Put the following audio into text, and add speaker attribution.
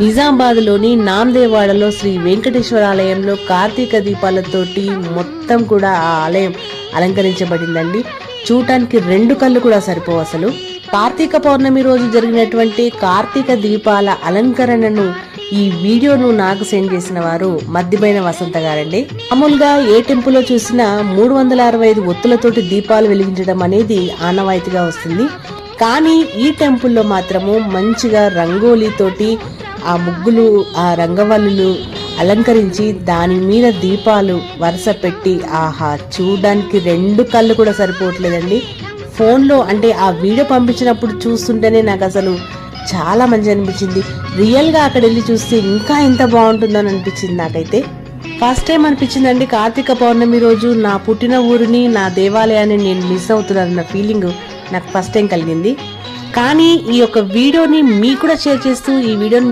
Speaker 1: నిజామాబాద్లోని నాందేవాడలో శ్రీ వెంకటేశ్వర ఆలయంలో కార్తీక దీపాలతోటి మొత్తం కూడా ఆ ఆలయం అలంకరించబడిందండి. చూడటానికి రెండు కళ్ళు కూడా సరిపోవు అసలు. కార్తీక పౌర్ణమి రోజు జరిగినటువంటి కార్తీక దీపాల అలంకరణను ఈ వీడియోను నాకు సెండ్ చేసిన వారు మద్దిబైన వసంత గారండి. మామూలుగా ఏ టెంపుల్లో చూసినా 365 ఒత్తులతోటి దీపాలు వెలిగించడం అనేది ఆనవాయితీగా వస్తుంది. కానీ ఈ టెంపుల్లో మాత్రము మంచిగా రంగోలీతోటి ఆ ముగ్గులు, ఆ రంగవల్లులు అలంకరించి దాని మీద దీపాలు వరుస పెట్టి, ఆహా, చూడడానికి రెండు కళ్ళు కూడా సరిపోవట్లేదండి. ఫోన్లో అంటే ఆ వీడియో పంపించినప్పుడు చూస్తుంటేనే నాకు అసలు చాలా మంచి అనిపించింది. రియల్గా అక్కడ వెళ్ళి చూస్తే ఇంకా ఎంత బాగుంటుందని అనిపించింది నాకైతే. ఫస్ట్ టైం అనిపించిందండి కార్తీక పౌర్ణమి రోజు నా పుట్టిన ఊరిని, నా దేవాలయాన్ని నేను మిస్ అవుతున్నానన్న ఫీలింగ్ నాకు ఫస్ట్ టైం కలిగింది. కానీ ఈ యొక్క వీడియోని మీకు కూడా షేర్ చేస్తూ ఈ వీడియోని